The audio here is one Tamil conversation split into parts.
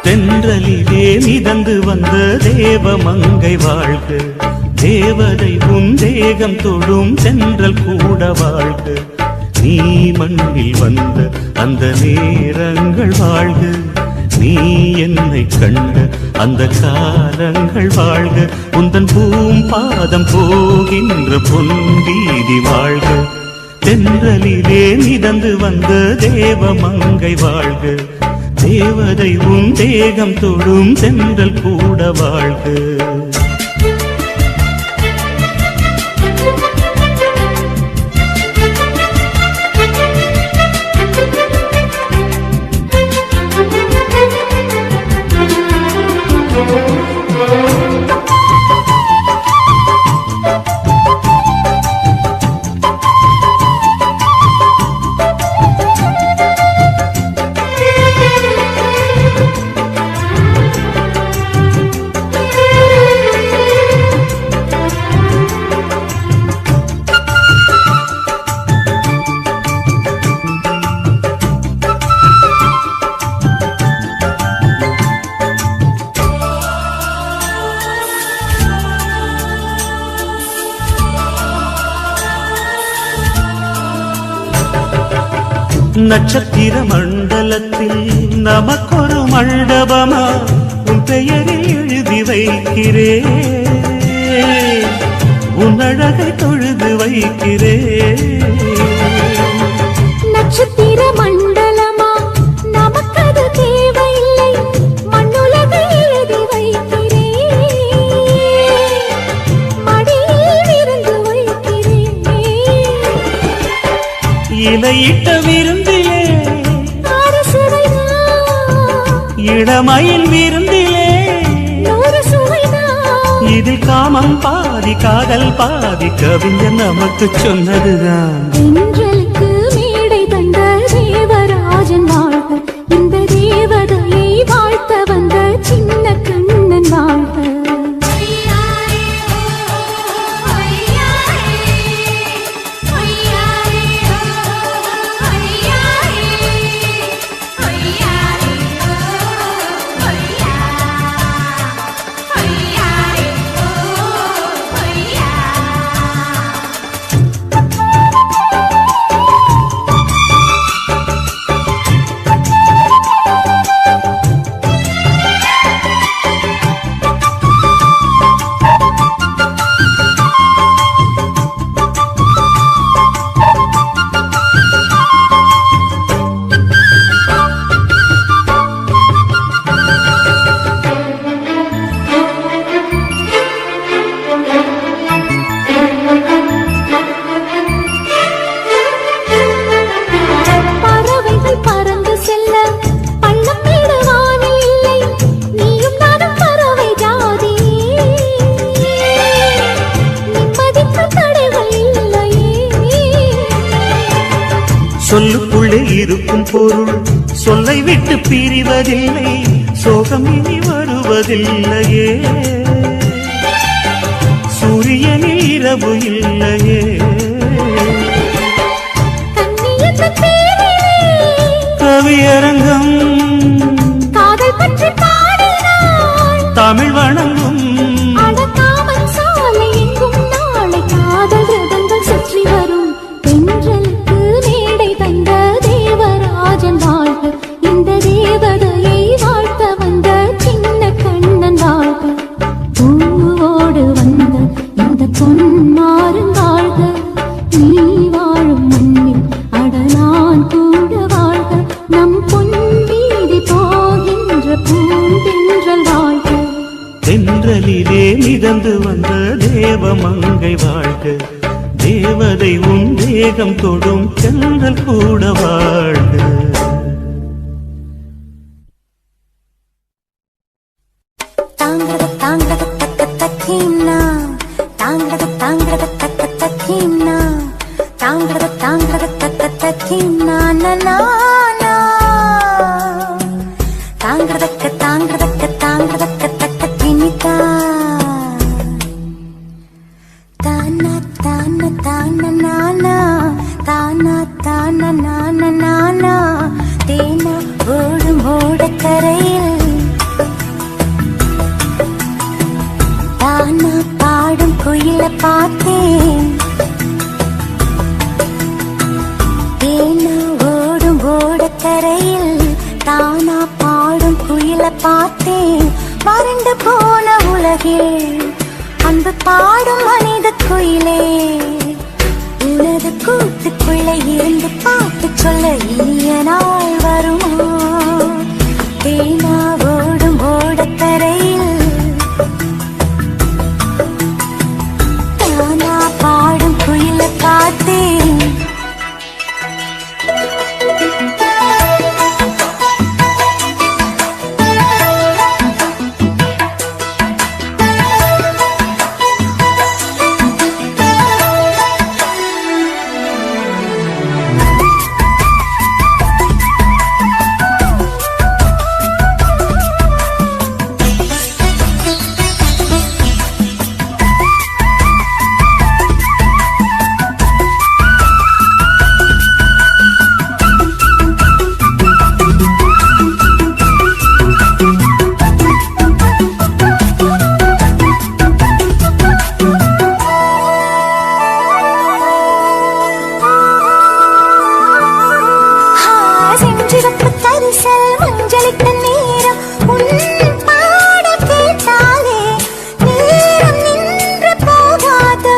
தென்றலிலே மிதந்து வந்த தேவமங்கை வாழ்க, தேவதை உன் தேகம் தொடும் தென்றல் கூட வாழ்க. நீ மண்ணில் வந்த அந்த நேரங்கள் வாழ்க, நீ என்னை கண்ட அந்த காலங்கள் வாழ்க. உந்தன் பூம்பாதம் போகின்ற பொன்வீதி வாழ்க. தென்றலிலே மிதந்து வந்த தேவமங்கை வாழ்க, தேவதை உன் தேகம் தொடும் தென்றல் கூட வாழ்க. நட்சத்திர மண்டலத்தில் நமக்கொரு மண்டபமா உன் பெயரில் எழுதி வைக்கிறேன், உன் அழகை தொழுது வைக்கிறேன். நட்சத்திர மண்டலமா நமக்கது தேவையில்லை, மண்ணுலகை எழுதி வைக்கிறேன், மடியில் இருந்து வைக்கிறேன். இலையிட்ட விருந்திலே இளமயில் விருந்திலே இதில் காமம் பாதி காதல் பாதி கவிஞர் நமக்கு சொன்னதுதான். தென்றலுக்கு மேடை தந்த தேவராஜன் வாழ்க, இந்த தேவதையை வாழ்த்த வந்த சின்ன கண்ணன் வாழ்க. சொல்லுக்குள்ளே இருக்கும் பொருள் சொல்லை விட்டு பிரிவதில்லை, சோகம் இனி வருவதில்லையே. சூரியனில் இரவு இல்லையே. கவியரங்கம் காதல் பற்றி பாடினாள், தமிழ் வணங்கும் சாலை எங்கும் நாளை காதல் ரதங்கள் சுற்றி வரும். தென்றலுக்கு மேடை தந்த தேவராஜன் வாழ்க, இந்த தேவதையை வாழ்த்த வந்த சின்ன கண்ணன் வாழ்க. பூவோடு வந்த இந்த பொன்மாறன் வாழ்க, நீ வாழும் மண்ணில் அடலான் கூட வாழ்க. நம் பொன் வீதி போகின்ற பூந்தென்றல் வாழ்க. தென்றலிலே மிதந்து வந்த தேவமங்கை வாழ்க, தேவதை உன் தேகம் தொடும் தென்றல் கூட வாழ்க. தாங்கட தக்க தக்கீம்னா தாங்கட தாங்கட தக்க தக்கீம்னா தாங்கட தக்க தக்கீம்னா நனா தாங்கட தக்க கினிதா தானா தானா தானா நானா தானா தானா நானா நானா தேனா ஓடும் ஓடக்கரையில் தானா பாடும் குயில பார்த்தேன் தேனா ஓடும் ஓடக்கரையில் தானா பாடும் குயில பார்த்தேன் வறண்டு போன உலகில் அன்பு பாடும் மனித குயிலே உனது கூட்டுக்குள்ளே இருந்து பாட்டு சொல்ல இனிய நாள் வருமா தேனா ஓடும் ஓடக்கரையில் தானா பாடும் குயில பார்த்தேன் மஞ்சளிட்ட நேரம் உன் பாட கேட்டாலே நேரம் நின்று போகாதோ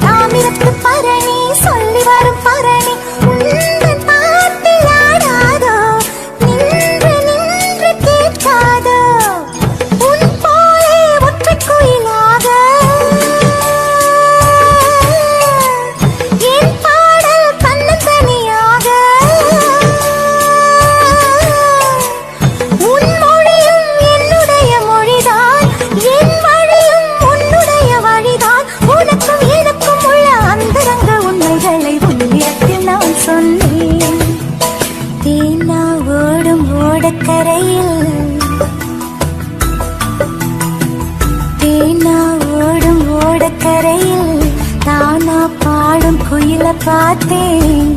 தாமிரத்து பரணி சொல்லி வரும் பரணி உன் பாட்டில் ஆடாதோ நின்று நின்று கேட்காதோ உன் போலே ஒற்றை குயிலாக என் பாடல் தன்னந்தனியாக ஓடக்கரையில் தேனா ஓடும் ஓடக்கரையில் தானா பாடும் குயில பார்த்தேன்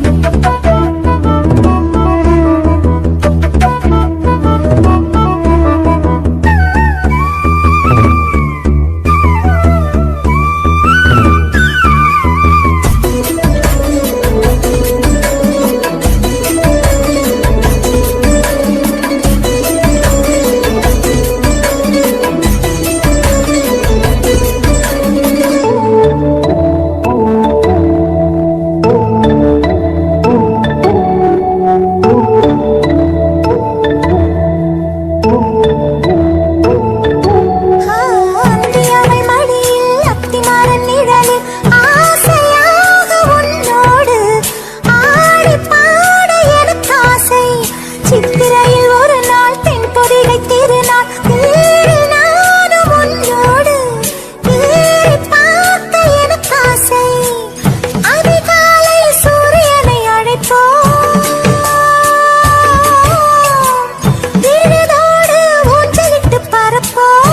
சித்திரையில் ஒரு நாள் தென் பொதிகை திருநாள் நானும் உன்னோடு பார்க்க எனக்கு ஆசை அதிகாலை சூரியனை அழைப்போம் விருதோடு ஊஞ்சலிட்டு பரப்போம்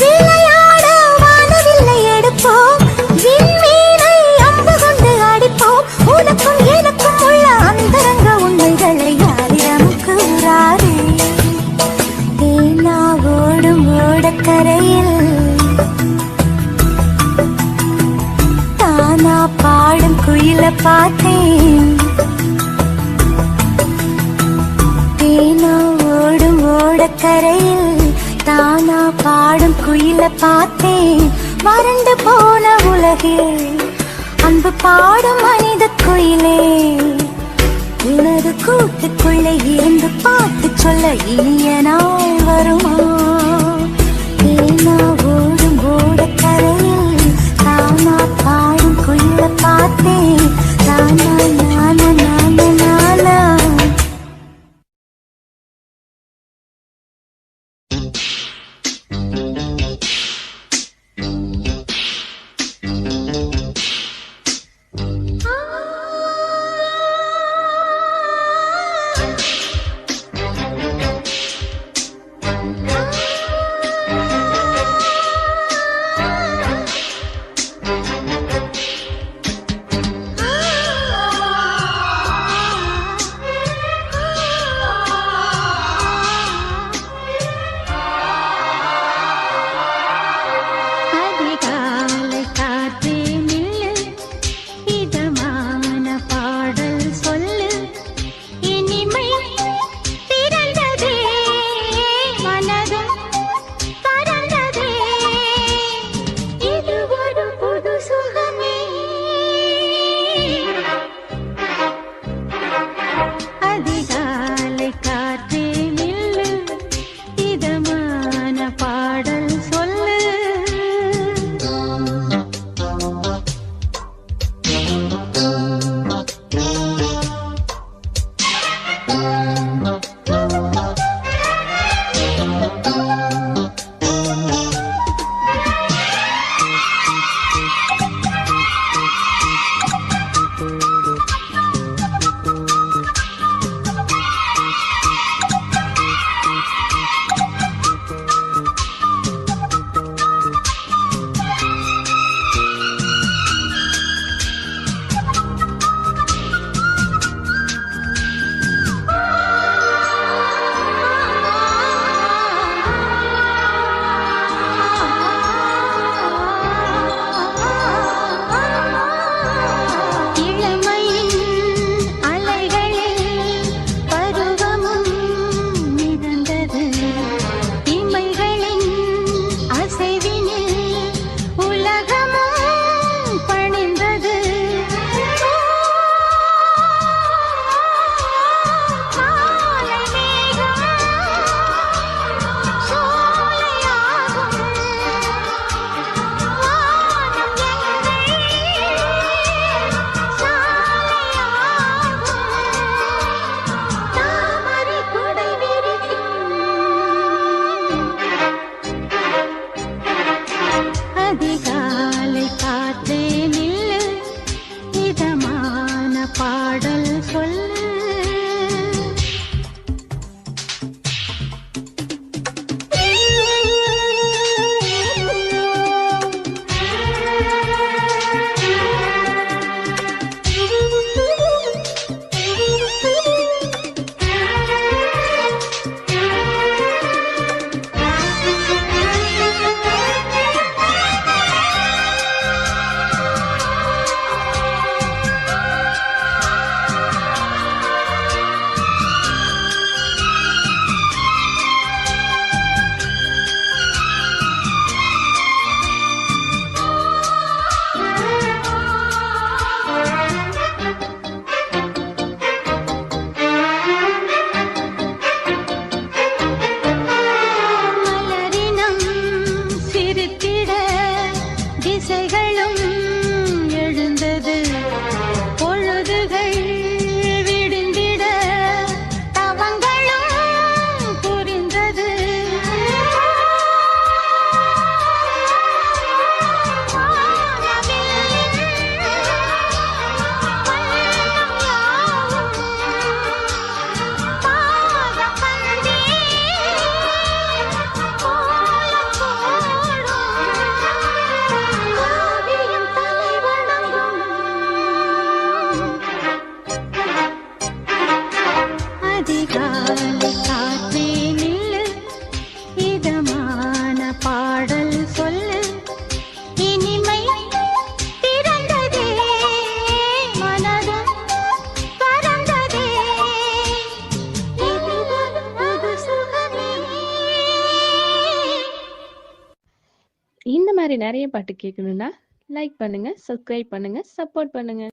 விளையாட வானவில்லை எடுப்போம் விண்மீனை அம்பு கொண்டு அடிப்போம் உனக்கும் எனக்கும் அந்தரங்க உண்மைகளை யாரிடம் கூறாரே தேனா ஓடும் ஓடக்கரையில் தானா பாடும் குயில பார்த்தேன் தேனா ஓடும் ஓடக்கரையில் தானா பாடும் குயில பார்த்தேன் வறண்டு போன உலகில் அன்பு பாடும் மனித குயிலே உனது கூட்டுக்குள்ளே இருந்து பாட்டு சொல்ல இனிய நாள் வருமா தேனா ஓடும் ஓடக்கரையில் தானா பாடும் குயில பார்த்தேன் தானா நானா நானா நானா மாதிரி நிறைய பாட்டு கேட்கணும்னா லைக் பண்ணுங்க, சப்ஸ்கிரைப் பண்ணுங்க, சப்போர்ட் பண்ணுங்க.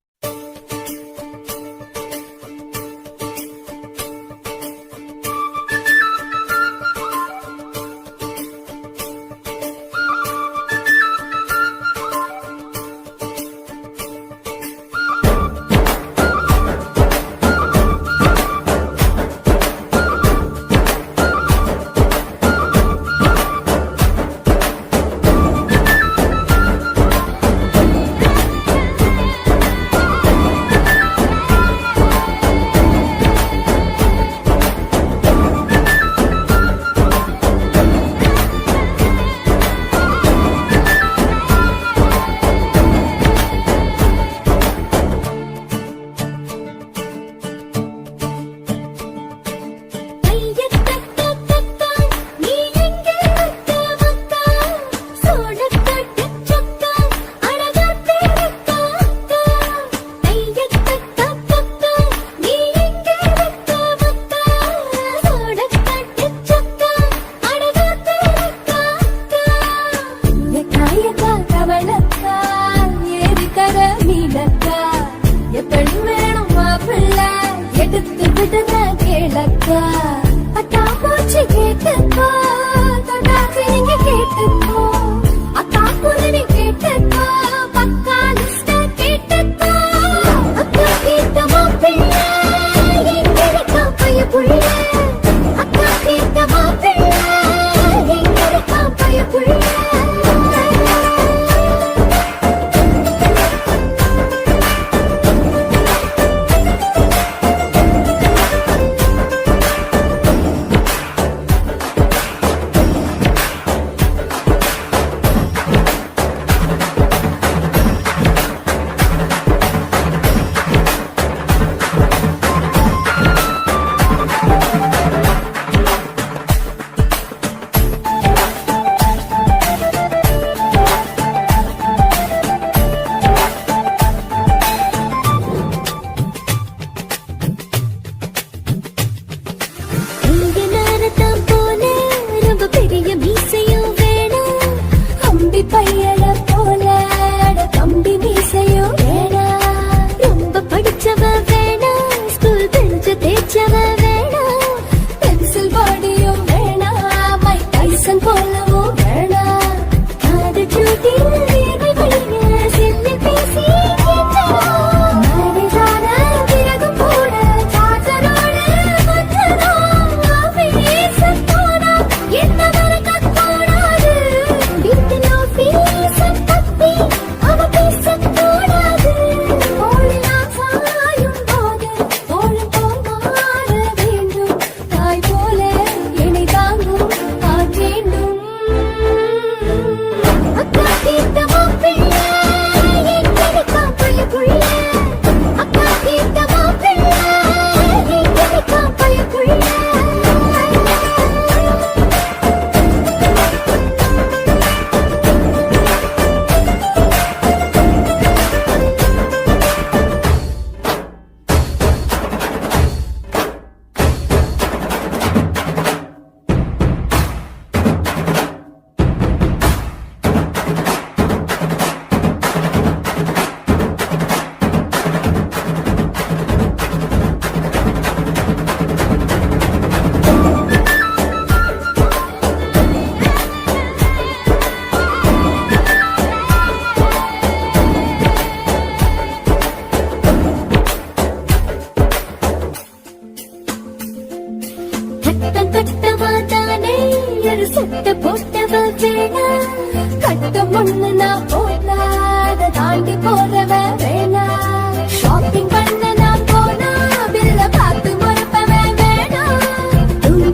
கூடாது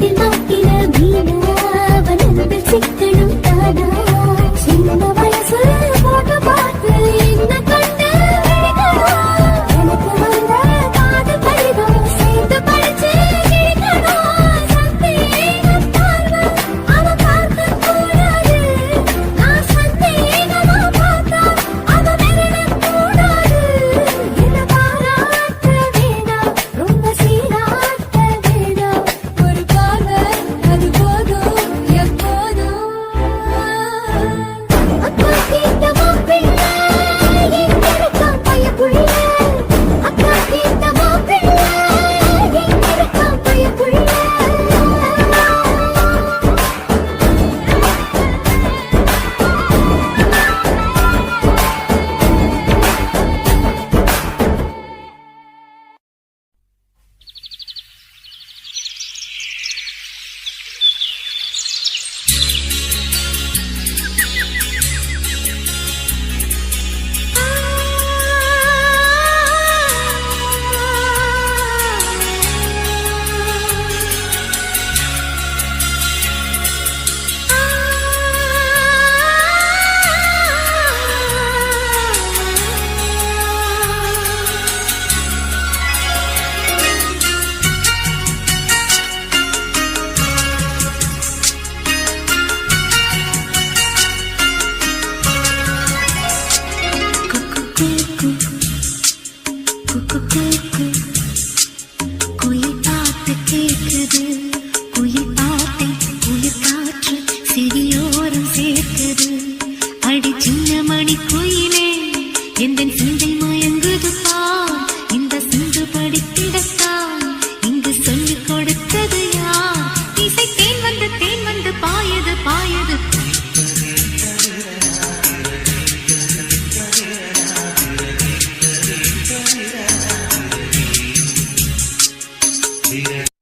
அதிரடி